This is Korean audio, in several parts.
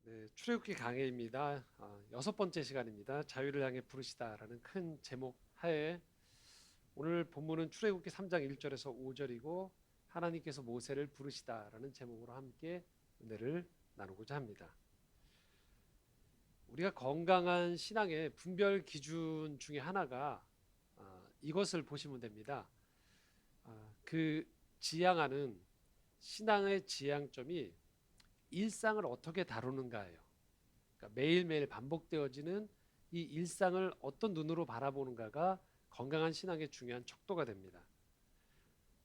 네, 출애굽기 강해입니다. 여섯 번째 시간입니다. 자유를 향해 부르시다라는 큰 제목 하에 오늘 본문은 출애굽기 3장 1절에서 5절이고 하나님께서 모세를 부르시다라는 제목으로 함께 은혜를 나누고자 합니다. 우리가 건강한 신앙의 분별 기준 중에 하나가 이것을 보시면 됩니다. 그 지향하는 신앙의 지향점이 일상을 어떻게 다루는가예요. 그러니까 매일매일 반복되어지는 이 일상을 어떤 눈으로 바라보는가가 건강한 신앙의 중요한 척도가 됩니다.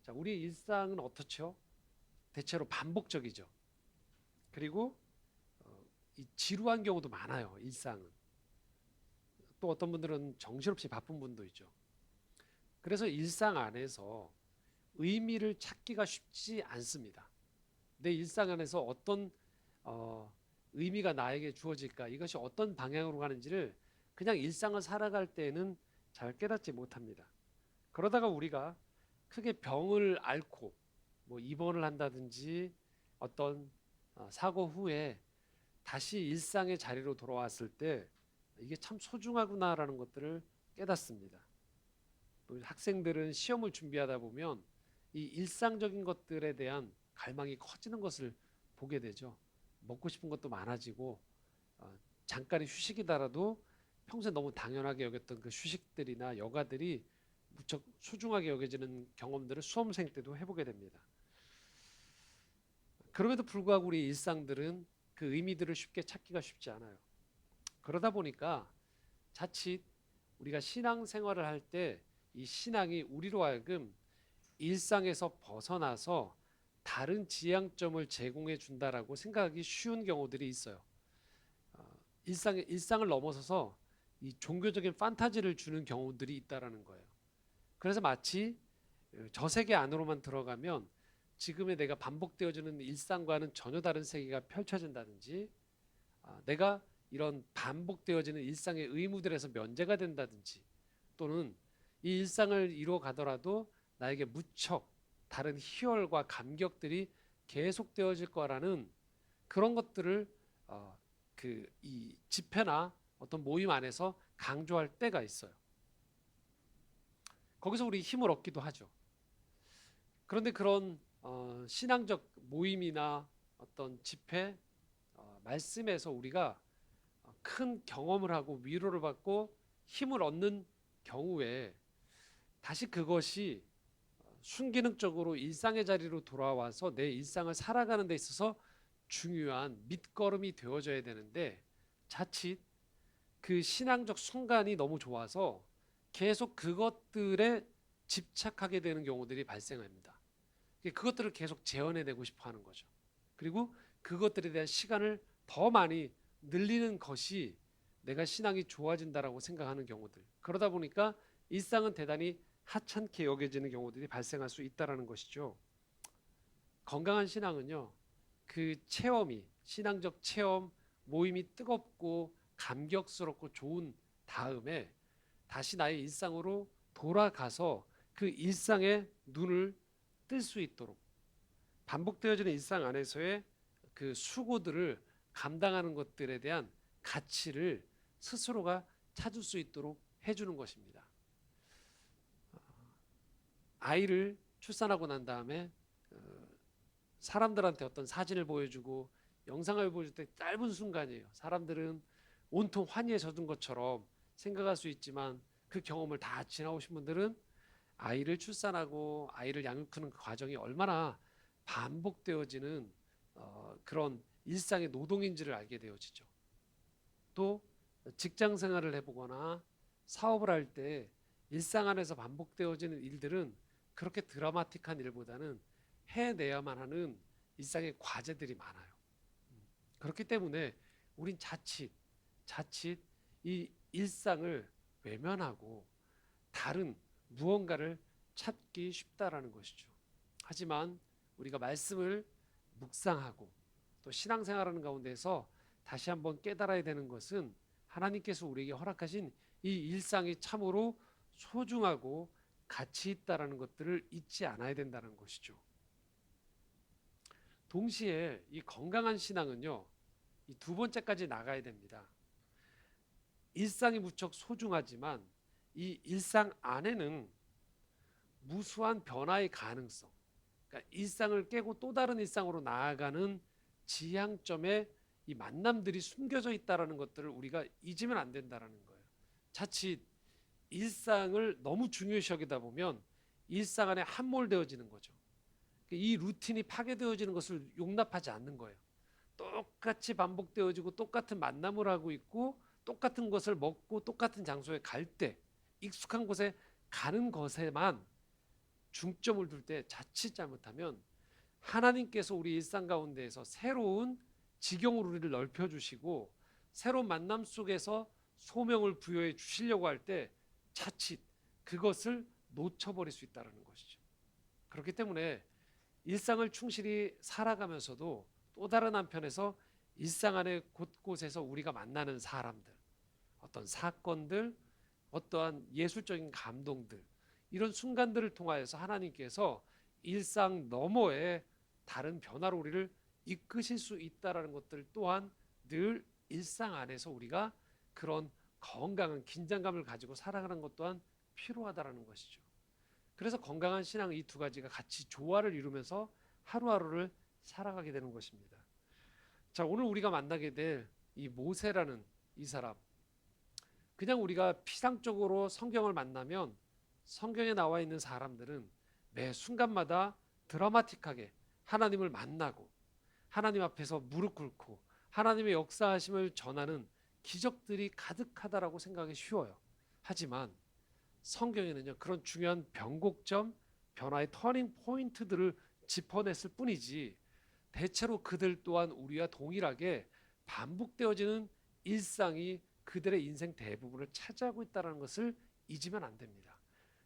자, 우리 일상은 어떻죠? 대체로 반복적이죠. 그리고 이 지루한 경우도 많아요. 일상은. 또 어떤 분들은 정신없이 바쁜 분도 있죠. 그래서 일상 안에서 의미를 찾기가 쉽지 않습니다. 내 일상 안에서 어떤 의미가 나에게 주어질까? 이것이 어떤 방향으로 가는지를 그냥 일상을 살아갈 때에는 잘 깨닫지 못합니다. 그러다가 우리가 크게 병을 앓고 뭐 입원을 한다든지 어떤 사고 후에 다시 일상의 자리로 돌아왔을 때 이게 참 소중하구나라는 것들을 깨닫습니다. 또 학생들은 시험을 준비하다 보면 이 일상적인 것들에 대한 갈망이 커지는 것을 보게 되죠. 먹고 싶은 것도 많아지고 잠깐의 휴식이더라도 평소에 너무 당연하게 여겼던 그 휴식들이나 여가들이 무척 소중하게 여겨지는 경험들을 수험생 때도 해보게 됩니다. 그럼에도 불구하고 우리 일상들은 그 의미들을 쉽게 찾기가 쉽지 않아요. 그러다 보니까 자칫 우리가 신앙생활을 할 때 이 신앙이 우리로 하여금 일상에서 벗어나서 다른 지향점을 제공해 준다라고 생각하기 쉬운 경우들이 있어요. 일상을 넘어서서 이 종교적인 판타지를 주는 경우들이 있다라는 거예요. 그래서 마치 저 세계 안으로만 들어가면 지금의 내가 반복되어지는 일상과는 전혀 다른 세계가 펼쳐진다든지 내가 이런 반복되어지는 일상의 의무들에서 면제가 된다든지 또는 이 일상을 이루어 가더라도 나에게 무척 다른 희열과 감격들이 계속되어질 거라는 그런 것들을 이 집회나 어떤 모임 안에서 강조할 때가 있어요. 거기서 우리 힘을 얻기도 하죠. 그런데 그런 신앙적 모임이나 어떤 집회 말씀에서 우리가 큰 경험을 하고 위로를 받고 힘을 얻는 경우에 다시 그것이 순기능적으로 일상의 자리로 돌아와서 내 일상을 살아가는 데 있어서 중요한 밑거름이 되어져야 되는데 자칫 그 신앙적 순간이 너무 좋아서 계속 그것들에 집착하게 되는 경우들이 발생합니다. 그것들을 계속 재현해내고 싶어 하는 거죠. 그리고 그것들에 대한 시간을 더 많이 늘리는 것이 내가 신앙이 좋아진다라고 생각하는 경우들. 그러다 보니까 일상은 대단히 하찮게 여겨지는 경우들이 발생할 수 있다라는 것이죠. 건강한 신앙은요. 그 체험이 신앙적 체험 모임이 뜨겁고 감격스럽고 좋은 다음에 다시 나의 일상으로 돌아가서 그 일상의 눈을 뜰 수 있도록 반복되어지는 일상 안에서의 그 수고들을 감당하는 것들에 대한 가치를 스스로가 찾을 수 있도록 해주는 것입니다. 아이를 출산하고 난 다음에 사람들한테 어떤 사진을 보여주고 영상을 보여줄 때 짧은 순간이에요. 사람들은 온통 환희에 젖은 것처럼 생각할 수 있지만 그 경험을 다 지나오신 분들은 아이를 출산하고 아이를 양육하는 그 과정이 얼마나 반복되어지는 그런 일상의 노동인지를 알게 되어지죠. 또 직장 생활을 해보거나 사업을 할 때 일상 안에서 반복되어지는 일들은 그렇게 드라마틱한 일보다는 해내야만 하는 일상의 과제들이 많아요. 그렇기 때문에 우린 자칫 이 일상을 외면하고 다른 무언가를 찾기 쉽다라는 것이죠. 하지만 우리가 말씀을 묵상하고 또 신앙생활하는 가운데서 다시 한번 깨달아야 되는 것은 하나님께서 우리에게 허락하신 이 일상이 참으로 소중하고 가치 있다라는 것들을 잊지 않아야 된다는 것이죠. 동시에 이 건강한 신앙은요, 이 두 번째까지 나가야 됩니다. 일상이 무척 소중하지만 이 일상 안에는 무수한 변화의 가능성, 그러니까 일상을 깨고 또 다른 일상으로 나아가는 지향점에 이 만남들이 숨겨져 있다는 것들을 우리가 잊으면 안 된다는 거예요. 자칫 일상을 너무 중요시 여기다 보면 일상 안에 함몰되어지는 거죠. 이 루틴이 파괴되어지는 것을 용납하지 않는 거예요. 똑같이 반복되어지고 똑같은 만남을 하고 있고 똑같은 것을 먹고 똑같은 장소에 갈 때 익숙한 곳에 가는 것에만 중점을 둘 때 자칫 잘못하면 하나님께서 우리 일상 가운데에서 새로운 지경으로 우리를 넓혀주시고 새로운 만남 속에서 소명을 부여해 주시려고 할 때 자칫 그것을 놓쳐버릴 수 있다는 것이죠. 그렇기 때문에 일상을 충실히 살아가면서도 또 다른 한편에서 일상 안에 곳곳에서 우리가 만나는 사람들, 어떤 사건들, 어떠한 예술적인 감동들, 이런 순간들을 통하여서 하나님께서 일상 너머에 다른 변화로 우리를 이끄실 수 있다는 것들 또한 늘 일상 안에서 우리가 그런 건강한 긴장감을 가지고 살아가는 것 또한 필요하다는 것이죠. 그래서 건강한 신앙 이 두 가지가 같이 조화를 이루면서 하루하루를 살아가게 되는 것입니다. 자, 오늘 우리가 만나게 될 이 모세라는 이 사람, 그냥 우리가 피상적으로 성경을 만나면 성경에 나와 있는 사람들은 매 순간마다 드라마틱하게 하나님을 만나고 하나님 앞에서 무릎 꿇고 하나님의 역사하심을 전하는 기적들이 가득하다라고 생각하기 쉬워요. 하지만 성경에는요, 그런 중요한 변곡점, 변화의 터닝 포인트들을 짚어냈을 뿐이지 대체로 그들 또한 우리와 동일하게 반복되어지는 일상이 그들의 인생 대부분을 차지하고 있다는 것을 잊으면 안 됩니다.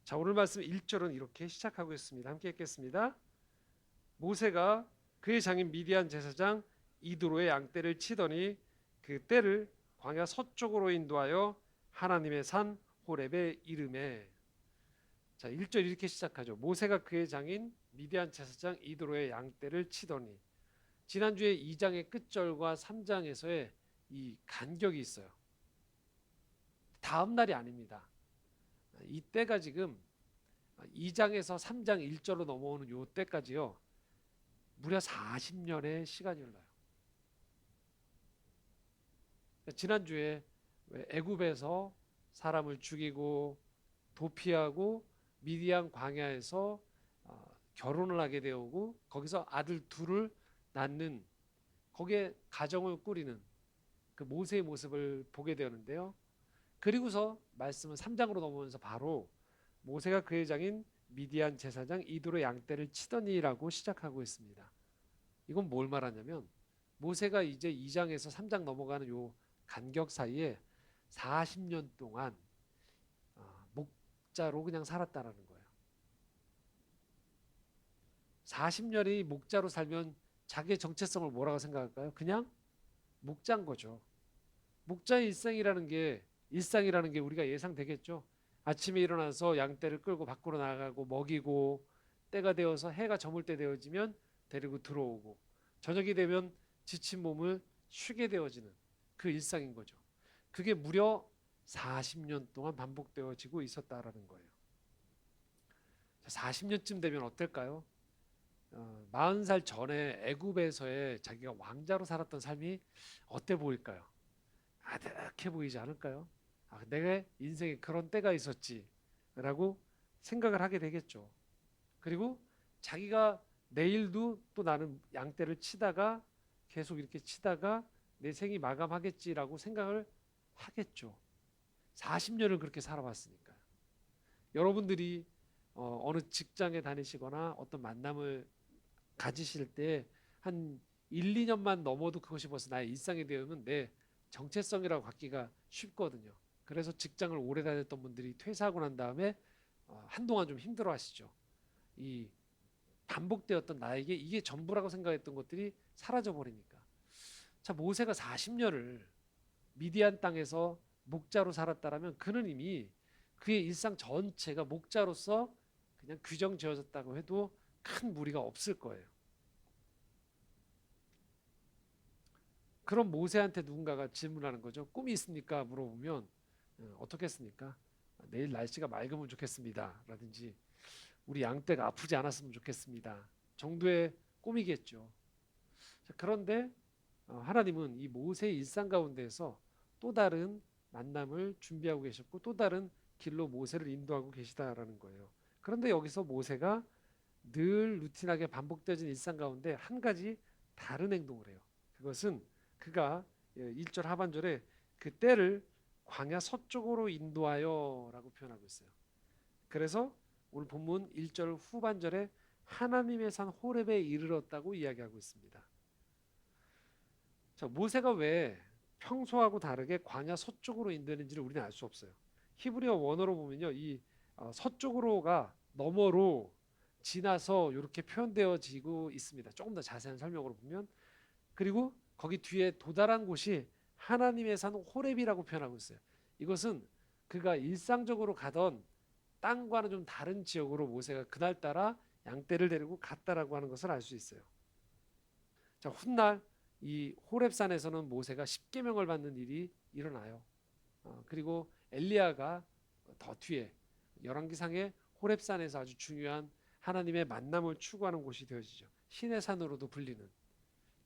자, 오늘 말씀 1절은 이렇게 시작하고 있습니다. 함께 읽겠습니다. 모세가 그의 장인 미디안 제사장 이드로의 양떼를 치더니 그 떼를 광야 서쪽으로 인도하여 하나님의 산 호렙에 이르매. 자, 1절 이렇게 시작하죠. 모세가 그의 장인 미디안 제사장 이드로의 양떼를 치더니. 지난주에 2장의 끝절과 3장에서의 이 간격이 있어요. 다음 날이 아닙니다. 이때가 지금 2장에서 3장 1절로 넘어오는 요 때까지요. 무려 40년의 시간이 흘러요. 지난주에 애굽에서 사람을 죽이고 도피하고 미디안 광야에서 결혼을 하게 되고 거기서 아들 둘을 낳는 거기에 가정을 꾸리는 그 모세의 모습을 보게 되는데요. 그리고서 말씀은 3장으로 넘어오면서 바로 모세가 그의 장인 미디안 제사장 이드로 양떼를 치더니라고 시작하고 있습니다. 이건 뭘 말하냐면 모세가 이제 2장에서 3장 넘어가는 요 간격 사이에 40년 동안 목자로 그냥 살았다라는 거예요. 40년이 목자로 살면 자기의 정체성을 뭐라고 생각할까요? 그냥 목자인 거죠. 목자의 일상이라는 게 우리가 예상되겠죠. 아침에 일어나서 양떼를 끌고 밖으로 나가고 먹이고 때가 되어서 해가 저물 때 되어지면 데리고 들어오고 저녁이 되면 지친 몸을 쉬게 되어지는 그 일상인 거죠. 그게 무려 40년 동안 반복되어지고 있었다라는 거예요. 40년쯤 되면 어떨까요? 40살 전에 애굽에서의 자기가 왕자로 살았던 삶이 어때 보일까요? 아득해 보이지 않을까요? 내가 인생에 그런 때가 있었지라고 생각을 하게 되겠죠. 그리고 자기가 내일도 또 나는 양떼를 치다가 계속 이렇게 치다가 내 생이 마감하겠지라고 생각을 하겠죠. 40년을 그렇게 살아봤으니까. 여러분들이 어느 직장에 다니시거나 어떤 만남을 가지실 때 한 1, 2년만 넘어도 그것이 벌써 나의 일상이 되면 내 정체성이라고 갖기가 쉽거든요. 그래서 직장을 오래 다녔던 분들이 퇴사하고 난 다음에 한동안 좀 힘들어 하시죠. 이 반복되었던 나에게 이게 전부라고 생각했던 것들이 사라져 버리니까. 자, 모세가 40년을 미디안 땅에서 목자로 살았다라면 그는 이미 그의 일상 전체가 목자로서 그냥 규정 지어졌다고 해도 큰 무리가 없을 거예요. 그럼 모세한테 누군가가 질문하는 거죠. 꿈이 있습니까? 물어보면 어떻게 했습니까? 내일 날씨가 맑으면 좋겠습니다. 라든지 우리 양떼가 아프지 않았으면 좋겠습니다. 정도의 꿈이겠죠. 자, 그런데 하나님은 이 모세의 일상 가운데에서 또 다른 만남을 준비하고 계셨고 또 다른 길로 모세를 인도하고 계시다라는 거예요. 그런데 여기서 모세가 늘 루틴하게 반복되어진 일상 가운데 한 가지 다른 행동을 해요. 그것은 그가 1절 하반절에 그 때를 광야 서쪽으로 인도하여라고 표현하고 있어요. 그래서 오늘 본문 1절 후반절에 하나님의 산 호렙에 이르렀다고 이야기하고 있습니다. 자, 모세가 왜 평소하고 다르게 광야 서쪽으로 인도했는지를 우리는 알 수 없어요. 히브리어 원어로 보면요, 이 서쪽으로가 너머로 지나서 이렇게 표현되어지고 있습니다. 조금 더 자세한 설명으로 보면 그리고 거기 뒤에 도달한 곳이 하나님의 산 호렙이라고 표현하고 있어요. 이것은 그가 일상적으로 가던 땅과는 좀 다른 지역으로 모세가 그날따라 양떼를 데리고 갔다라고 하는 것을 알 수 있어요. 자, 훗날 이 호렙산에서는 모세가 십계명을 받는 일이 일어나요. 그리고 엘리야가 더 뒤에 열왕기상의 호렙산에서 아주 중요한 하나님의 만남을 추구하는 곳이 되어지죠. 신의 산으로도 불리는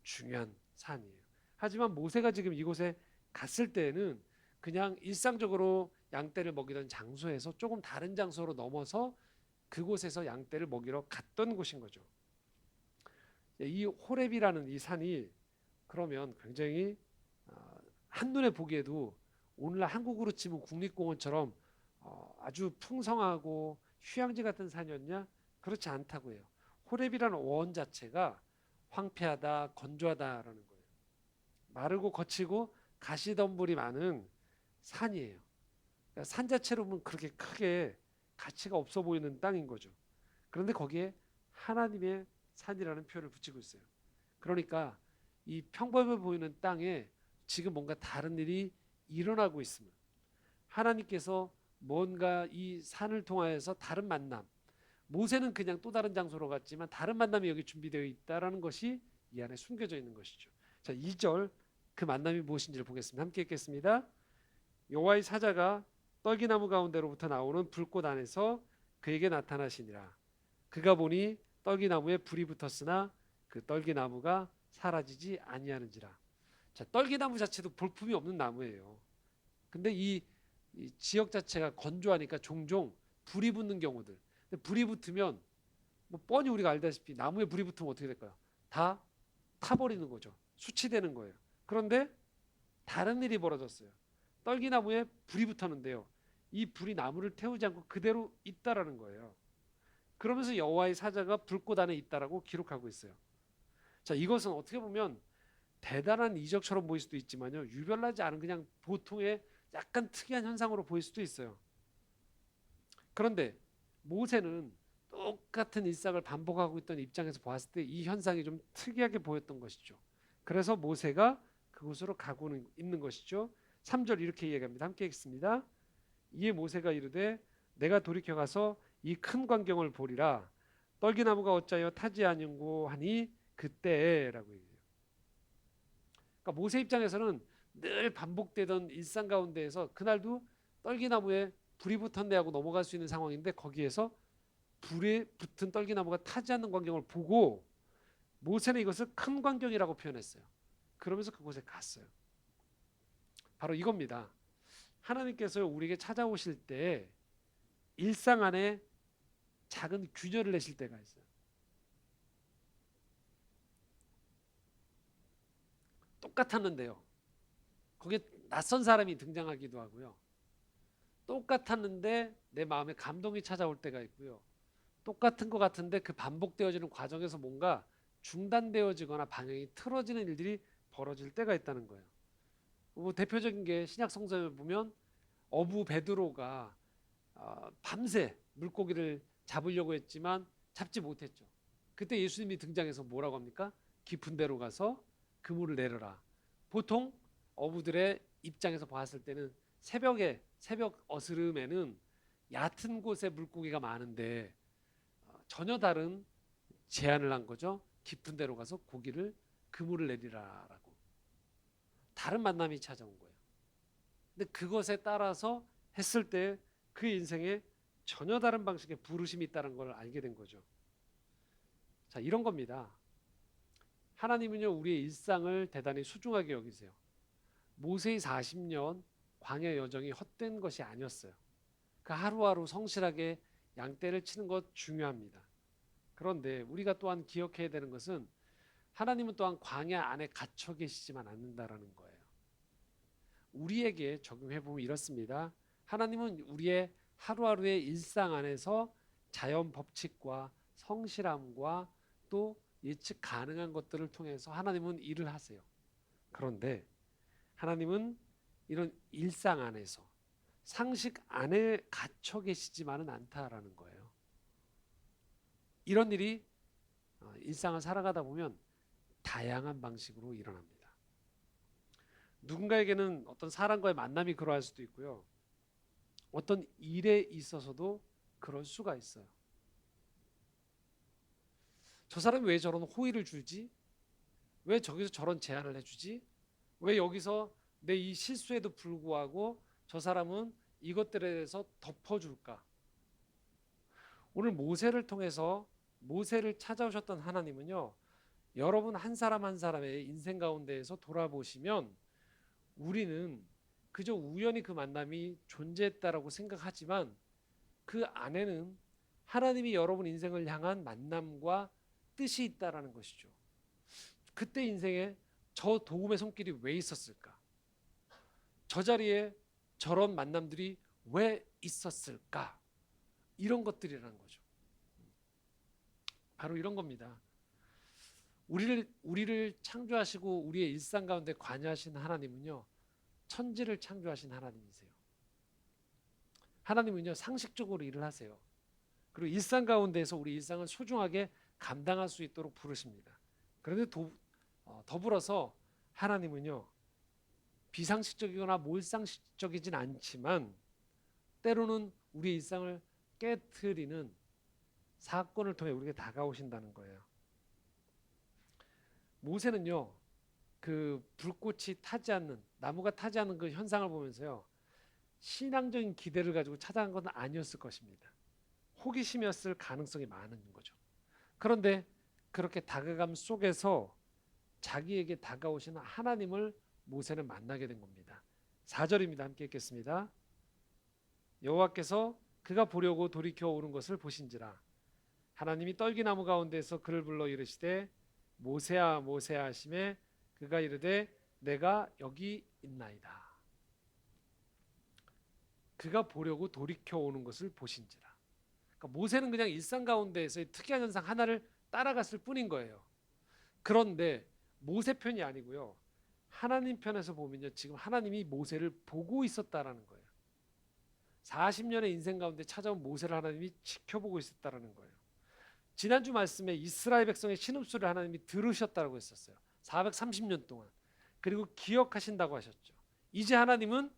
중요한 산이에요. 하지만 모세가 지금 이곳에 갔을 때에는 그냥 일상적으로 양떼를 먹이던 장소에서 조금 다른 장소로 넘어서 그곳에서 양떼를 먹이러 갔던 곳인 거죠. 이 호렙이라는 이 산이 그러면 굉장히 한눈에 보기에도 오늘날 한국으로 치면 국립공원처럼 아주 풍성하고 휴양지 같은 산이었냐? 그렇지 않다고 해요. 호렙이라는 원 자체가 황폐하다, 건조하다라는 거예요. 마르고 거치고 가시덤불이 많은 산이에요. 그러니까 산 자체로 보면 그렇게 크게 가치가 없어 보이는 땅인 거죠. 그런데 거기에 하나님의 산이라는 표현을 붙이고 있어요. 그러니까 이 평범해 보이는 땅에 지금 뭔가 다른 일이 일어나고 있으면 하나님께서 뭔가 이 산을 통하여서 다른 만남, 모세는 그냥 또 다른 장소로 갔지만 다른 만남이 여기 준비되어 있다라는 것이 이 안에 숨겨져 있는 것이죠. 자, 2절 그 만남이 무엇인지를 보겠습니다. 함께 읽겠습니다. 여호와의 사자가 떨기나무 가운데로부터 나오는 불꽃 안에서 그에게 나타나시니라. 그가 보니 떨기나무에 불이 붙었으나 그 떨기나무가 사라지지 아니하는지라. 자, 떨기나무 자체도 볼품이 없는 나무예요. 근데 이 지역 자체가 건조하니까 종종 불이 붙는 경우들. 근데 불이 붙으면 뭐 뻔히 우리가 알다시피 나무에 불이 붙으면 어떻게 될까요? 다 타버리는 거죠. 수치되는 거예요. 그런데 다른 일이 벌어졌어요. 떨기나무에 불이 붙었는데요. 이 불이 나무를 태우지 않고 그대로 있다라는 거예요. 그러면서 여호와의 사자가 불꽃 안에 있다라고 기록하고 있어요. 자, 이것은 어떻게 보면 대단한 이적처럼 보일 수도 있지만요. 유별나지 않은 그냥 보통의 약간 특이한 현상으로 보일 수도 있어요. 그런데 모세는 똑같은 일상을 반복하고 있던 입장에서 보았을 때 이 현상이 좀 특이하게 보였던 것이죠. 그래서 모세가 그곳으로 가고 있는 것이죠. 3절 이렇게 이야기합니다. 함께 읽습니다. 이에 모세가 이르되 내가 돌이켜 가서 이 큰 광경을 보리라. 떨기나무가 어찌하여 타지 아니고 하니 그때라고 얘기해요. 그러니까 모세 입장에서는 늘 반복되던 일상 가운데에서 그날도 떨기나무에 불이 붙었네 하고 넘어갈 수 있는 상황인데 거기에서 불에 붙은 떨기나무가 타지 않는 광경을 보고 모세는 이것을 큰 광경이라고 표현했어요. 그러면서 그곳에 갔어요. 바로 이겁니다. 하나님께서 우리에게 찾아오실 때 일상 안에 작은 균열을 내실 때가 있어요. 똑같았는데요. 거기에 낯선 사람이 등장하기도 하고요. 똑같았는데 내 마음에 감동이 찾아올 때가 있고요. 똑같은 것 같은데 그 반복되어지는 과정에서 뭔가 중단되어지거나 방향이 틀어지는 일들이 벌어질 때가 있다는 거예요. 뭐 대표적인 게 신약 성경을 보면 어부 베드로가 밤새 물고기를 잡으려고 했지만 잡지 못했죠. 그때 예수님이 등장해서 뭐라고 합니까? 깊은 데로 가서 그물을 내려라. 보통 어부들의 입장에서 봤을 때는 새벽 어스름에는 얕은 곳에 물고기가 많은데 전혀 다른 제안을 한 거죠. 깊은 데로 가서 고기를 그물을 내리라라고. 다른 만남이 찾아온 거예요. 근데 그것에 따라서 했을 때 그 인생에 전혀 다른 방식의 부르심이 있다는 걸 알게 된 거죠. 자, 이런 겁니다. 하나님은요, 우리의 일상을 대단히 소중하게 여기세요. 모세의 40년 광야 여정이 헛된 것이 아니었어요. 그 하루하루 성실하게 양떼를 치는 것 중요합니다. 그런데 우리가 또한 기억해야 되는 것은 하나님은 또한 광야 안에 갇혀 계시지만 않는다라는 거예요. 우리에게 적용해 보면 이렇습니다. 하나님은 우리의 하루하루의 일상 안에서 자연 법칙과 성실함과 또 예측 가능한 것들을 통해서 하나님은 일을 하세요. 그런데 하나님은 이런 일상 안에서 상식 안에 갇혀 계시지만은 않다라는 거예요. 이런 일이 일상을 살아가다 보면 다양한 방식으로 일어납니다. 누군가에게는 어떤 사람과의 만남이 그러할 수도 있고요. 어떤 일에 있어서도 그럴 수가 있어요. 저 사람이 왜 저런 호의를 주지? 왜 저기서 저런 제안을 해주지? 왜 여기서 내 이 실수에도 불구하고 저 사람은 이것들에 대해서 덮어줄까? 오늘 모세를 통해서 모세를 찾아오셨던 하나님은요, 여러분 한 사람 한 사람의 인생 가운데에서 돌아보시면 우리는 그저 우연히 그 만남이 존재했다라고 생각하지만 그 안에는 하나님이 여러분 인생을 향한 만남과 뜻이 있다라는 것이죠. 그때 인생에 저 도움의 손길이 왜 있었을까? 저 자리에 저런 만남들이 왜 있었을까? 이런 것들이라는 거죠. 바로 이런 겁니다. 우리를 창조하시고 우리의 일상 가운데 관여하신 하나님은요, 천지를 창조하신 하나님이세요. 하나님은요, 상식적으로 일을 하세요. 그리고 일상 가운데에서 우리 일상을 소중하게 감당할 수 있도록 부르십니다. 그런데 더불어서 하나님은요, 비상식적이거나 몰상식적이진 않지만 때로는 우리 일상을 깨트리는 사건을 통해 우리에게 다가오신다는 거예요. 모세는요, 그 불꽃이 타지 않는, 나무가 타지 않는 그 현상을 보면서요, 신앙적인 기대를 가지고 찾아간 건 아니었을 것입니다. 호기심이었을 가능성이 많은 거죠. 그런데 그렇게 다가감 속에서 자기에게 다가오시는 하나님을 모세는 만나게 된 겁니다. 4절입니다. 함께 읽겠습니다. 여호와께서 그가 보려고 돌이켜 오는 것을 보신지라 하나님이 떨기나무 가운데서 그를 불러 이르시되 모세야 모세야 하시매 그가 이르되 내가 여기 있나이다. 그가 보려고 돌이켜 오는 것을 보신지라. 그러니까 모세는 그냥 일상 가운데에서의 특이한 현상 하나를 따라갔을 뿐인 거예요. 그런데 모세 편이 아니고요. 하나님 편에서 보면요. 지금 하나님이 모세를 보고 있었다라는 거예요. 40년의 인생 가운데 찾아온 모세를 하나님이 지켜보고 있었다라는 거예요. 지난주 말씀에 이스라엘 백성의 신음소리를 하나님이 들으셨다고 했었어요. 430년 동안. 그리고 기억하신다고 하셨죠. 이제 하나님은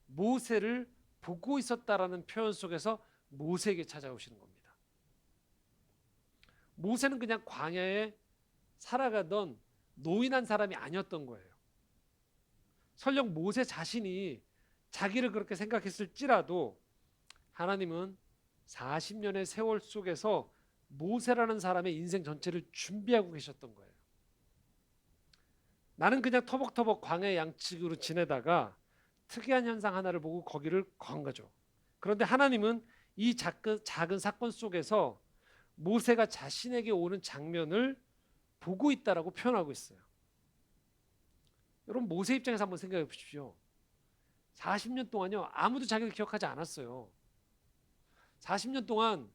모세를 보고 있었다라는 표현 속에서 모세에게 찾아오시는 겁니다. 모세는 그냥 광야에 살아가던 노인한 사람이 아니었던 거예요. 설령 모세 자신이 자기를 그렇게 생각했을지라도 하나님은 40년의 세월 속에서 모세라는 사람의 인생 전체를 준비하고 계셨던 거예요. 나는 그냥 터벅터벅 광야의 양측으로 지내다가 특이한 현상 하나를 보고 거기를 건 거죠. 그런데 하나님은 이 작은 사건 속에서 모세가 자신에게 오는 장면을 보고 있다라고 표현하고 있어요. 여러분 모세 입장에서 한번 생각해 보십시오. 40년 동안요 아무도 자기를 기억하지 않았어요. 40년 동안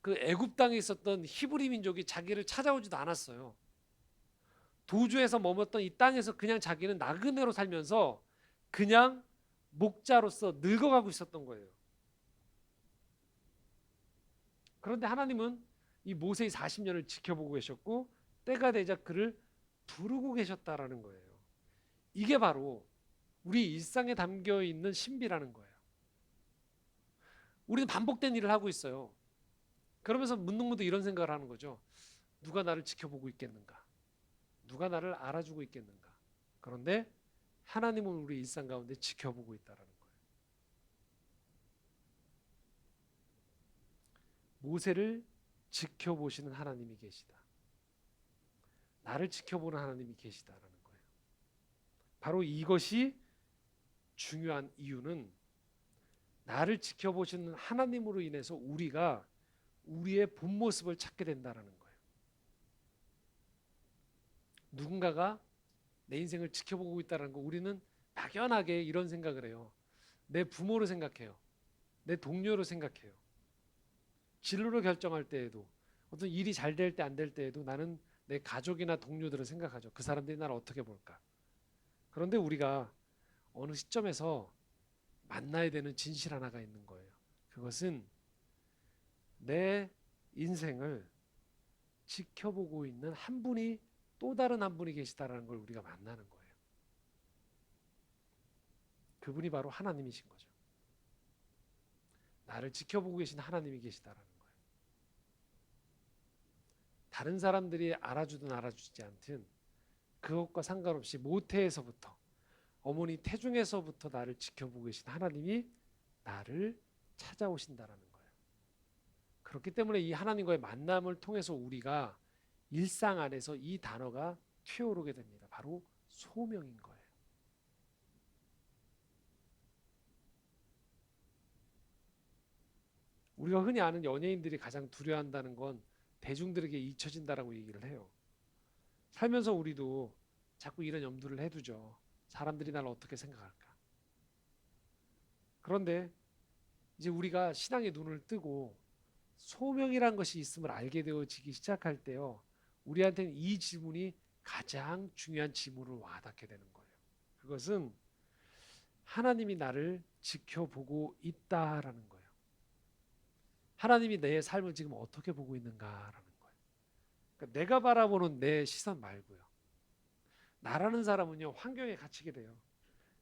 그 애굽 땅에 있었던 히브리 민족이 자기를 찾아오지도 않았어요. 도주에서 머물렀던 이 땅에서 그냥 자기는 나그네로 살면서 그냥 목자로서 늙어가고 있었던 거예요. 그런데 하나님은 이 모세의 40년을 지켜보고 계셨고 때가 되자 그를 부르고 계셨다라는 거예요. 이게 바로 우리 일상에 담겨 있는 신비라는 거예요. 우리는 반복된 일을 하고 있어요. 그러면서 문득문득 이런 생각을 하는 거죠. 누가 나를 지켜보고 있겠는가? 누가 나를 알아주고 있겠는가? 그런데 하나님은 우리 일상 가운데 지켜보고 있다라는 거예요. 모세를 지켜보시는 하나님이 계시다. 나를 지켜보는 하나님이 계시다라는 거예요. 바로 이것이 중요한 이유는 나를 지켜보시는 하나님으로 인해서 우리가 우리의 본 모습을 찾게 된다라는 거예요. 누군가가 내 인생을 지켜보고 있다는 거 우리는 막연하게 이런 생각을 해요. 내 부모로 생각해요. 내 동료로 생각해요. 진로를 결정할 때에도 어떤 일이 잘 될 때 안 될 때에도 나는 내 가족이나 동료들을 생각하죠. 그 사람들이 나를 어떻게 볼까? 그런데 우리가 어느 시점에서 만나야 되는 진실 하나가 있는 거예요. 그것은 내 인생을 지켜보고 있는 한 분이 또 다른 한 분이 계시다라는 걸 우리가 만나는 거예요. 그분이 바로 하나님이신 거죠. 나를 지켜보고 계신 하나님이 계시다라는 거예요. 다른 사람들이 알아주든 알아주지 않든 그것과 상관없이 모태에서부터 어머니 태중에서부터 나를 지켜보고 계신 하나님이 나를 찾아오신다라는 거예요. 그렇기 때문에 이 하나님과의 만남을 통해서 우리가 일상 안에서 이 단어가 튀어오르게 됩니다. 바로 소명인 거예요. 우리가 흔히 아는 연예인들이 가장 두려워한다는 건 대중들에게 잊혀진다라고 얘기를 해요. 살면서 우리도 자꾸 이런 염두를 해두죠. 사람들이 나를 어떻게 생각할까? 그런데 이제 우리가 신앙의 눈을 뜨고 소명이란 것이 있음을 알게 되어지기 시작할 때요. 우리한테는 이 질문이 가장 중요한 질문으로 와닿게 되는 거예요. 그것은 하나님이 나를 지켜보고 있다라는 거예요. 하나님이 내 삶을 지금 어떻게 보고 있는가라는 거예요. 그러니까 내가 바라보는 내 시선 말고요. 나라는 사람은요, 환경에 갇히게 돼요.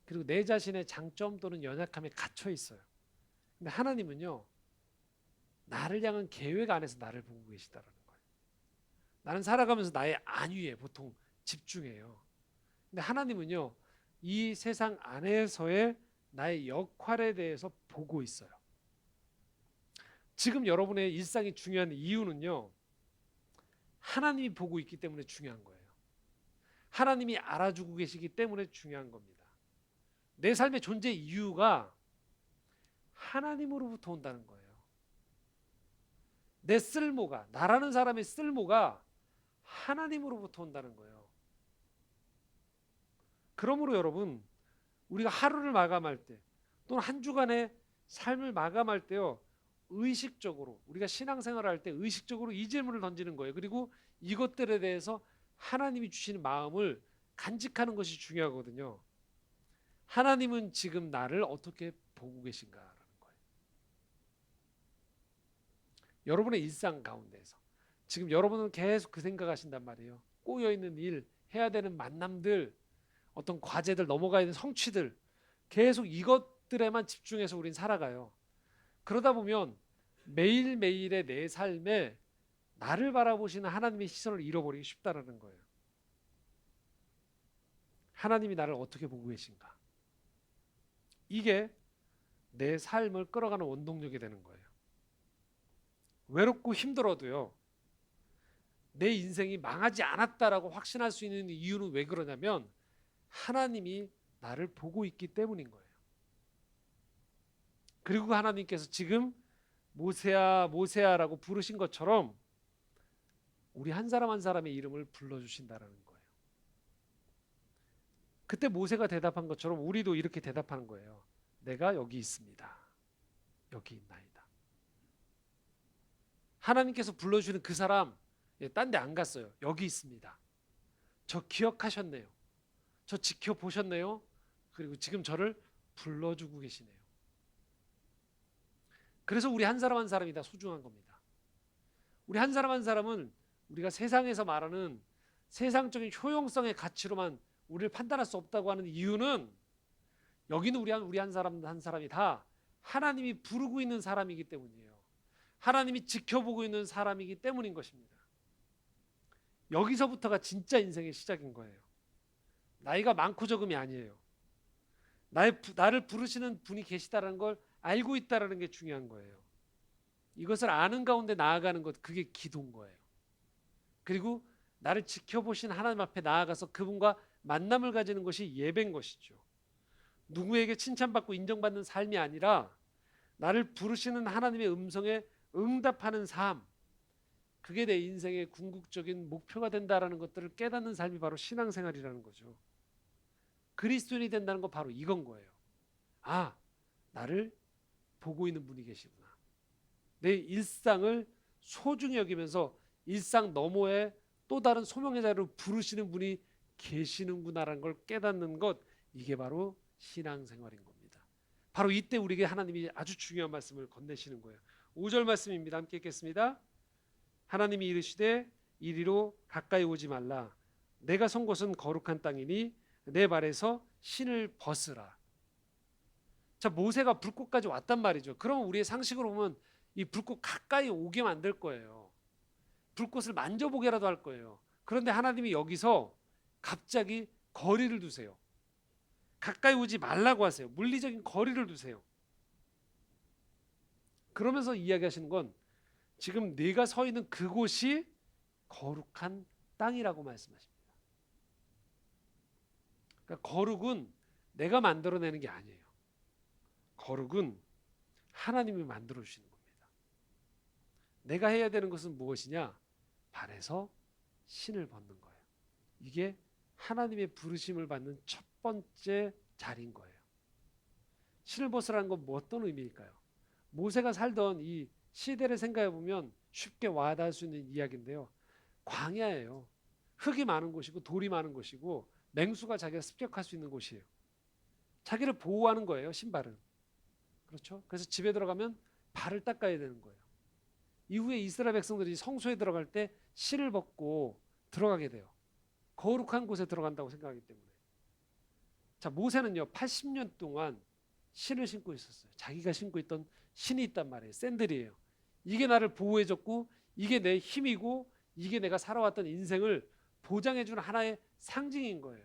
그리고 내 자신의 장점 또는 연약함에 갇혀 있어요. 근데 하나님은요, 나를 향한 계획 안에서 나를 보고 계시다라는 거예요. 나는 살아가면서 나의 안위에 보통 집중해요. 근데 하나님은요, 이 세상 안에서의 나의 역할에 대해서 보고 있어요. 지금 여러분의 일상이 중요한 이유는요, 하나님이 보고 있기 때문에 중요한 거예요. 하나님이 알아주고 계시기 때문에 중요한 겁니다. 내 삶의 존재 이유가 하나님으로부터 온다는 거예요. 내 쓸모가, 나라는 사람의 쓸모가 하나님으로부터 온다는 거예요. 그러므로 여러분, 우리가 하루를 마감할 때 또는 한 주간의 삶을 마감할 때요, 의식적으로 우리가 신앙생활을 할 때 의식적으로 이 질문을 던지는 거예요. 그리고 이것들에 대해서 하나님이 주시는 마음을 간직하는 것이 중요하거든요. 하나님은 지금 나를 어떻게 보고 계신가라는 거예요. 여러분의 일상 가운데서 지금 여러분은 계속 그 생각하신단 말이에요. 꼬여있는 일, 해야 되는 만남들, 어떤 과제들, 넘어가야 되는 성취들, 계속 이것들에만 집중해서 우린 살아가요. 그러다 보면 매일매일의 내 삶에 나를 바라보시는 하나님의 시선을 잃어버리기 쉽다라는 거예요. 하나님이 나를 어떻게 보고 계신가? 이게 내 삶을 끌어가는 원동력이 되는 거예요. 외롭고 힘들어도요, 내 인생이 망하지 않았다라고 확신할 수 있는 이유는 왜 그러냐면 하나님이 나를 보고 있기 때문인 거예요. 그리고 하나님께서 지금 모세야 모세야라고 부르신 것처럼 우리 한 사람 한 사람의 이름을 불러주신다라는 거예요. 그때 모세가 대답한 것처럼 우리도 이렇게 대답하는 거예요. 내가 여기 있습니다. 여기 있나이다. 하나님께서 불러주시는 그 사람, 딴 데 안 갔어요. 여기 있습니다. 저 기억하셨네요. 저 지켜보셨네요. 그리고 지금 저를 불러주고 계시네요. 그래서 우리 한 사람 한 사람이 다 소중한 겁니다. 우리 한 사람 한 사람은 우리가 세상에서 말하는 세상적인 효용성의 가치로만 우리를 판단할 수 없다고 하는 이유는 여기는 우리 한 사람 한 사람이 다 하나님이 부르고 있는 사람이기 때문이에요. 하나님이 지켜보고 있는 사람이기 때문인 것입니다. 여기서부터가 진짜 인생의 시작인 거예요. 나이가 많고 적음이 아니에요. 나를 부르시는 분이 계시다라는 걸 알고 있다라는 게 중요한 거예요. 이것을 아는 가운데 나아가는 것, 그게 기도인 거예요. 그리고 나를 지켜보신 하나님 앞에 나아가서 그분과 만남을 가지는 것이 예배인 것이죠. 누구에게 칭찬받고 인정받는 삶이 아니라 나를 부르시는 하나님의 음성에 응답하는 삶, 그게 내 인생의 궁극적인 목표가 된다라는 것들을 깨닫는 삶이 바로 신앙생활이라는 거죠. 그리스도인이 된다는 건 바로 이건 거예요. 아, 나를 보고 있는 분이 계시구나. 내 일상을 소중히 여기면서 일상 너머에 또 다른 소명의 자리로 부르시는 분이 계시는구나라는 걸 깨닫는 것, 이게 바로 신앙생활인 겁니다. 바로 이때 우리에게 하나님이 아주 중요한 말씀을 건네시는 거예요. 5절 말씀입니다. 함께 읽겠습니다. 하나님이 이르시되 이리로 가까이 오지 말라. 내가 선 곳은 거룩한 땅이니 내 발에서 신을 벗으라. 자, 모세가 불꽃까지 왔단 말이죠. 그럼 우리의 상식으로 보면 이 불꽃 가까이 오게 만들 거예요. 불꽃을 만져보게라도 할 거예요. 그런데 하나님이 여기서 갑자기 거리를 두세요. 가까이 오지 말라고 하세요. 물리적인 거리를 두세요. 그러면서 이야기하시는 건 지금 네가 서 있는 그곳이 거룩한 땅이라고 말씀하십니다. 그러니까 거룩은 내가 만들어내는 게 아니에요. 거룩은 하나님이 만들어 주시는 겁니다. 내가 해야 되는 것은 무엇이냐? 발에서 신을 벗는 거예요. 이게 하나님의 부르심을 받는 첫 번째 자리인 거예요. 신을 벗으라는 건 뭐 어떤 의미일까요? 모세가 살던 이 시대를 생각해 보면 쉽게 와닿을 수 있는 이야기인데요. 광야예요. 흙이 많은 곳이고 돌이 많은 곳이고 맹수가 자기가 습격할 수 있는 곳이에요. 자기를 보호하는 거예요, 신발은. 그렇죠? 그래서 집에 들어가면 발을 닦아야 되는 거예요. 이후에 이스라엘 백성들이 성소에 들어갈 때 신을 벗고 들어가게 돼요. 거룩한 곳에 들어간다고 생각하기 때문에. 자, 모세는요 80년 동안 신을 신고 있었어요. 자기가 신고 있던 신이 있단 말이에요. 샌들이에요. 이게 나를 보호해줬고 이게 내 힘이고 이게 내가 살아왔던 인생을 보장해주는 하나의 상징인 거예요.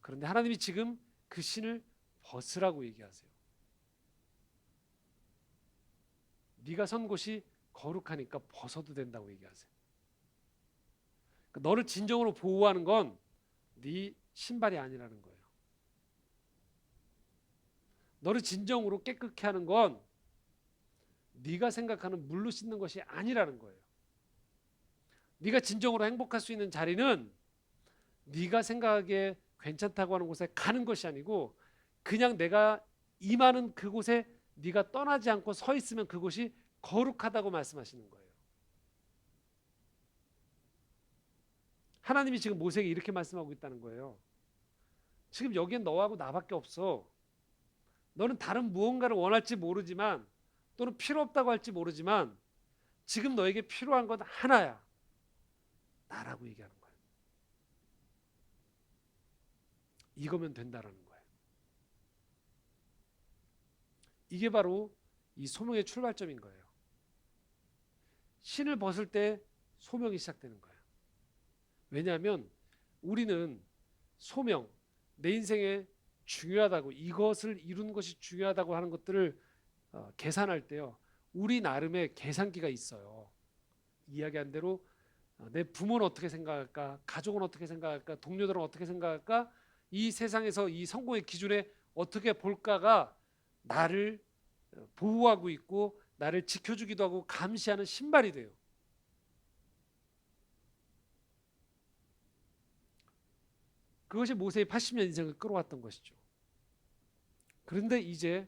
그런데 하나님이 지금 그 신을 벗으라고 얘기하세요. 네가 선 곳이 거룩하니까 벗어도 된다고 얘기하세요. 너를 진정으로 보호하는 건 네 신발이 아니라는 거예요. 너를 진정으로 깨끗게 하는 건 네가 생각하는 물로 씻는 것이 아니라는 거예요. 네가 진정으로 행복할 수 있는 자리는 네가 생각하기에 괜찮다고 하는 곳에 가는 것이 아니고 그냥 내가 임하는 그곳에 네가 떠나지 않고 서 있으면 그곳이 거룩하다고 말씀하시는 거예요. 하나님이 지금 모세에게 이렇게 말씀하고 있다는 거예요. 지금 여기엔 너하고 나밖에 없어. 너는 다른 무언가를 원할지 모르지만 또는 필요 없다고 할지 모르지만 지금 너에게 필요한 건 하나야. 나라고 얘기하는 거예요. 이거면 된다라는 거예요. 이게 바로 이 소명의 출발점인 거예요. 신을 벗을 때 소명이 시작되는 거예요. 왜냐하면 우리는 소명, 내 인생에 중요하다고 이것을 이루는 것이 중요하다고 하는 것들을 계산할 때요. 우리 나름의 계산기가 있어요. 이야기한 대로 내 부모는 어떻게 생각할까? 가족은 어떻게 생각할까? 동료들은 어떻게 생각할까? 이 세상에서 이 성공의 기준에 어떻게 볼까가 나를 보호하고 있고 나를 지켜주기도 하고 감시하는 신발이 돼요. 그것이 모세의 80년 인생을 끌어왔던 것이죠. 그런데 이제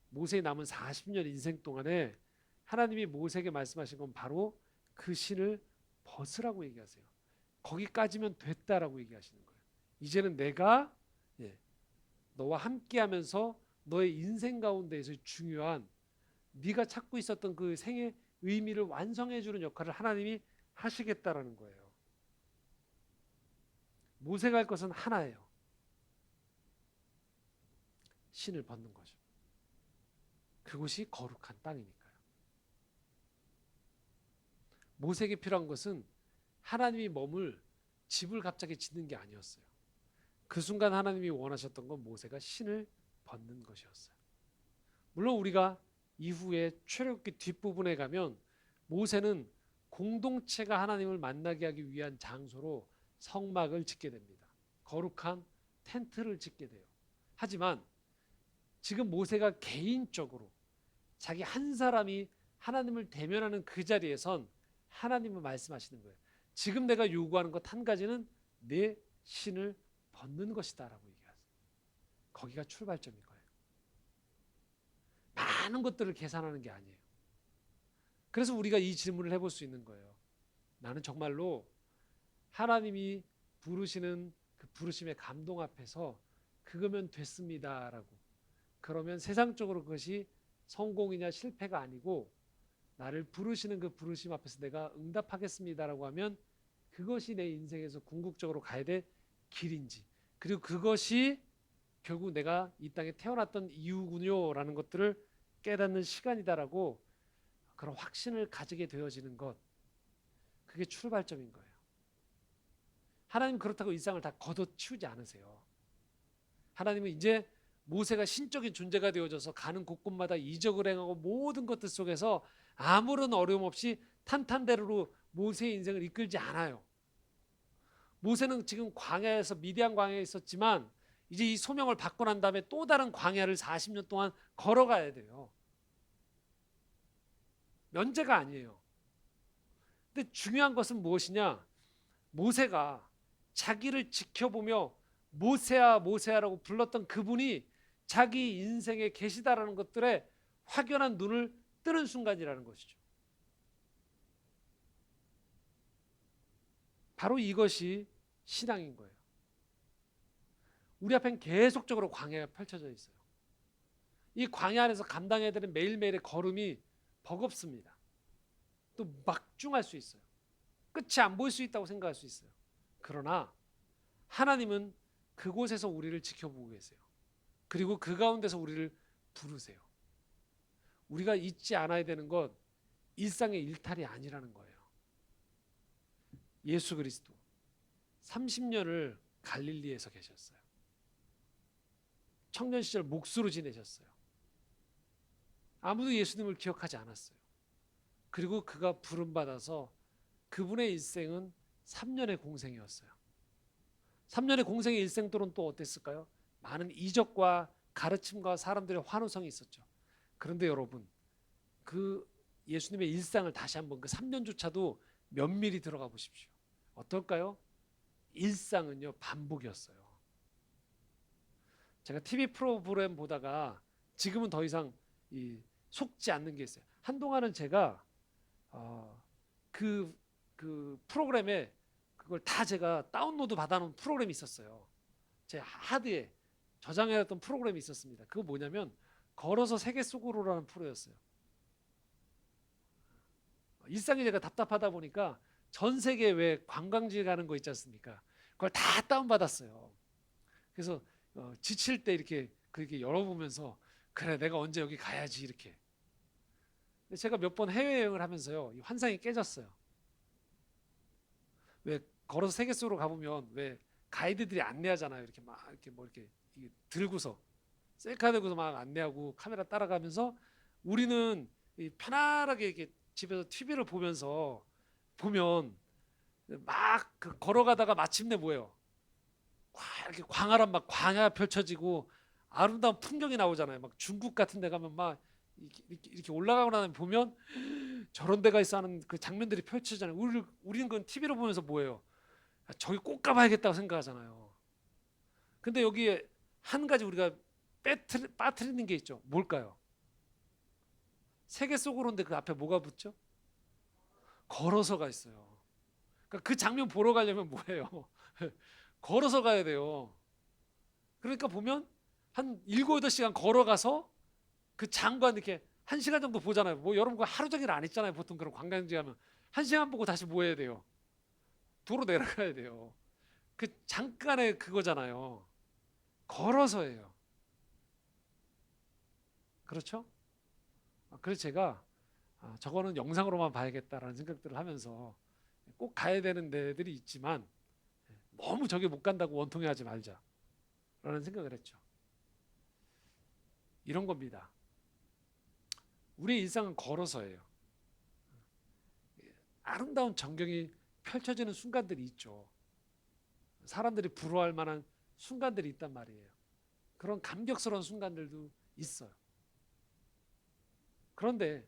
모세의 남은 40년 인생 동안에 하나님이 모세에게 말씀하신 건 바로 그 신을 벗으라고 얘기하세요. 거기까지면 됐다라고 얘기하시는 거예요. 이제는 내가 너와 함께하면서 너의 인생 가운데에서 중요한 네가 찾고 있었던 그 생의 의미를 완성해주는 역할을 하나님이 하시겠다라는 거예요. 모세가 할 것은 하나예요. 신을 벗는 거죠. 그곳이 거룩한 땅이니까요. 모세에게 필요한 것은 하나님이 머물 집을 갑자기 짓는 게 아니었어요. 그 순간 하나님이 원하셨던 건 모세가 신을 벗는 것이었어요. 물론 우리가 이후에 출애굽기 뒷부분에 가면 모세는 공동체가 하나님을 만나게 하기 위한 장소로 성막을 짓게 됩니다. 거룩한 텐트를 짓게 돼요. 하지만 지금 모세가 개인적으로 자기 한 사람이 하나님을 대면하는 그 자리에선 하나님은 말씀하시는 거예요. 지금 내가 요구하는 것 한 가지는 내 신을 벗는 것이다 라고 얘기하세요. 거기가 출발점인 거예요. 많은 것들을 계산하는 게 아니에요. 그래서 우리가 이 질문을 해볼 수 있는 거예요. 나는 정말로 하나님이 부르시는 그 부르심의 감동 앞에서 그거면 됐습니다 라고, 그러면 세상적으로 그것이 성공이냐 실패가 아니고 나를 부르시는 그 부르심 앞에서 내가 응답하겠습니다 라고 하면 그것이 내 인생에서 궁극적으로 가야 될 길인지, 그리고 그것이 결국 내가 이 땅에 태어났던 이유군요 라는 것들을 깨닫는 시간이다라고 그런 확신을 가지게 되어지는 것, 그게 출발점인 거예요. 하나님 그렇다고 일상을 다 걷어치우지 않으세요. 하나님은 이제 모세가 신적인 존재가 되어져서 가는 곳곳마다 이적을 행하고 모든 것들 속에서 아무런 어려움 없이 탄탄대로로 모세의 인생을 이끌지 않아요. 모세는 지금 광야에서 미디안 광야에 있었지만 이제 이 소명을 받고 난 다음에 또 다른 광야를 40년 동안 걸어가야 돼요. 면제가 아니에요. 근데 중요한 것은 무엇이냐? 모세가 자기를 지켜보며 모세야 모세야라고 불렀던 그분이 자기 인생에 계시다라는 것들에 확연한 눈을 뜨는 순간이라는 것이죠. 바로 이것이 신앙인 거예요. 우리 앞엔 계속적으로 광야가 펼쳐져 있어요. 이 광야 안에서 감당해야 되는 매일매일의 걸음이 버겁습니다. 또 막중할 수 있어요. 끝이 안 보일 수 있다고 생각할 수 있어요. 그러나 하나님은 그곳에서 우리를 지켜보고 계세요. 그리고 그 가운데서 우리를 부르세요. 우리가 잊지 않아야 되는 것, 일상의 일탈이 아니라는 거예요. 예수 그리스도 30년을 갈릴리에서 계셨어요. 청년 시절 목수로 지내셨어요. 아무도 예수님을 기억하지 않았어요. 그리고 그가 부름받아서 그분의 일생은 3년의 공생이었어요. 3년의 공생의 일생도는 또 어땠을까요? 많은 이적과 가르침과 사람들의 환호성이 있었죠. 그런데 여러분, 그 예수님의 일상을 다시 한번 그 3년조차도 면밀히 들어가 보십시오. 어떨까요? 일상은요, 반복이었어요. 제가 TV 프로그램 보다가 지금은 더 이상 속지 않는 게 있어요. 한동안은 제가 그 프로그램에 그걸 다 제가 다운로드 받아놓은 프로그램이 있었어요. 제 하드에 저장해놨던 프로그램이 있었습니다. 그거 뭐냐면 걸어서 세계 속으로라는 프로였어요. 일상이 제가 답답하다 보니까 전 세계 왜 관광지 가는 거 있지 않습니까? 그걸 다 다운받았어요. 그래서 지칠 때 이렇게 그렇게 열어보면서 그래 내가 언제 여기 가야지 이렇게. 근데 제가 몇 번 해외여행을 하면서요, 이 환상이 깨졌어요. 왜 걸어서 세계 속으로 가보면 왜 가이드들이 안내하잖아요. 이렇게 막 이렇게 뭐 이렇게 들고서 셀카 들고서 막 안내하고 카메라 따라가면서 우리는 편안하게 이렇게 집에서 TV를 보면서 보면 막 그 걸어가다가 마침내 뭐예요? 이렇게 광활한 막 광야 펼쳐지고 아름다운 풍경이 나오잖아요. 막 중국 같은 데 가면 막 이렇게 올라가고 나면 보면 저런 데가 있어 하는 그 장면들이 펼쳐지잖아요. 우리는 그건 TV로 보면서 뭐예요? 저기 꼭 가봐야겠다고 생각하잖아요. 근데 여기에 한 가지 우리가 빠뜨리는 게 있죠. 뭘까요? 세계 속으로인데 그 앞에 뭐가 붙죠? 걸어서가 있어요. 그러니까 그 장면 보러 가려면 뭐예요? 걸어서 가야 돼요. 그러니까 보면 한 7, 8시간 걸어가서 그 장관 이렇게 1시간 정도 보잖아요. 뭐 여러분 그 하루 종일 안 있잖아요. 보통 그런 관광지 가면 1시간 보고 다시 뭐 해야 돼요? 도로 내려가야 돼요. 그 잠깐의 그거잖아요. 걸어서 해요. 그렇죠? 그래서 제가 저거는 영상으로만 봐야겠다라는 생각들을 하면서 꼭 가야 되는 데들이 있지만 너무 저기 못 간다고 원통해하지 말자. 라는 생각을 했죠. 이런 겁니다. 우리의 일상은 걸어서예요. 아름다운 전경이 펼쳐지는 순간들이 있죠. 사람들이 부러워할 만한 순간들이 있단 말이에요. 그런 감격스러운 순간들도 있어요. 그런데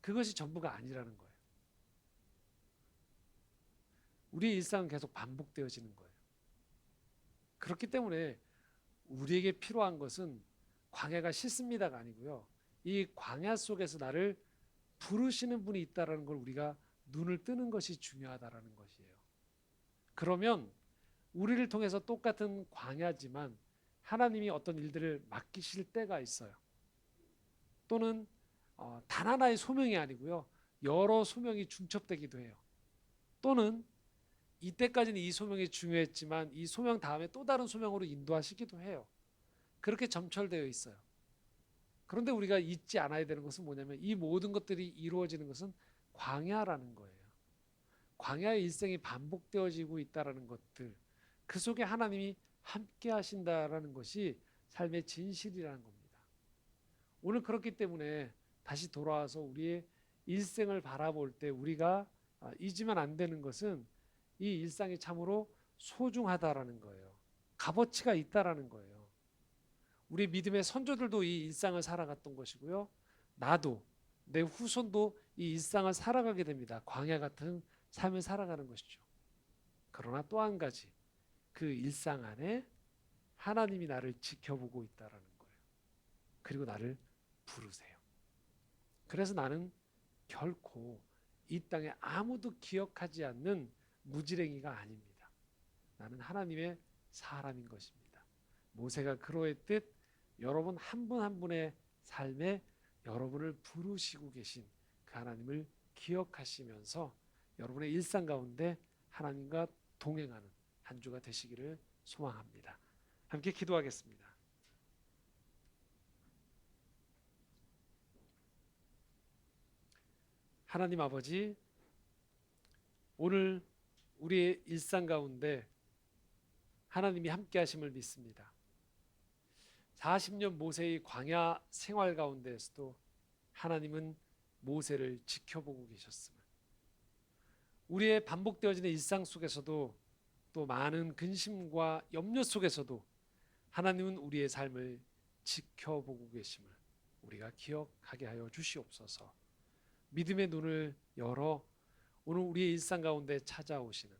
그것이 전부가 아니라는 거예요. 우리의 일상은 계속 반복되어지는 거예요. 그렇기 때문에 우리에게 필요한 것은 광야가 싫습니다가 아니고요. 이 광야 속에서 나를 부르시는 분이 있다는 걸 우리가 눈을 뜨는 것이 중요하다는 것이에요. 그러면 우리를 통해서 똑같은 광야지만 하나님이 어떤 일들을 맡기실 때가 있어요. 또는 단 하나의 소명이 아니고요. 여러 소명이 중첩되기도 해요. 또는 이때까지는 이 소명이 중요했지만 이 소명 다음에 또 다른 소명으로 인도하시기도 해요. 그렇게 점철되어 있어요. 그런데 우리가 잊지 않아야 되는 것은 뭐냐면 이 모든 것들이 이루어지는 것은 광야라는 거예요. 광야의 일생이 반복되어지고 있다는 것들, 그 속에 하나님이 함께 하신다라는 것이 삶의 진실이라는 겁니다. 오늘 그렇기 때문에 다시 돌아와서 우리의 일생을 바라볼 때 우리가 잊으면 안 되는 것은 이 일상이 참으로 소중하다라는 거예요. 값어치가 있다라는 거예요. 우리 믿음의 선조들도 이 일상을 살아갔던 것이고요. 나도 내 후손도 이 일상을 살아가게 됩니다. 광야 같은 삶을 살아가는 것이죠. 그러나 또 한 가지 그 일상 안에 하나님이 나를 지켜보고 있다라는 거예요. 그리고 나를 부르세요. 그래서 나는 결코 이 땅에 아무도 기억하지 않는 무지랭이가 아닙니다. 나는 하나님의 사람인 것입니다. 모세가 그러했듯 여러분 한 분 한 분의 삶에 여러분을 부르시고 계신 그 하나님을 기억하시면서 여러분의 일상 가운데 하나님과 동행하는 한 주가 되시기를 소망합니다. 함께 기도하겠습니다. 하나님 아버지, 오늘 우리의 일상 가운데 하나님이 함께 하심을 믿습니다. 40년 모세의 광야 생활 가운데에서도 하나님은 모세를 지켜보고 계셨음을, 우리의 반복되어지는 일상 속에서도 또 많은 근심과 염려 속에서도 하나님은 우리의 삶을 지켜보고 계심을 우리가 기억하게 하여 주시옵소서. 믿음의 눈을 열어 오늘 우리의 일상 가운데 찾아오시는,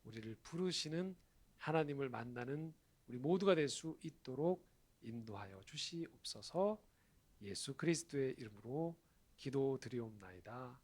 우리를 부르시는 하나님을 만나는 우리 모두가 될 수 있도록 인도하여 주시옵소서. 예수 그리스도의 이름으로 기도드리옵나이다.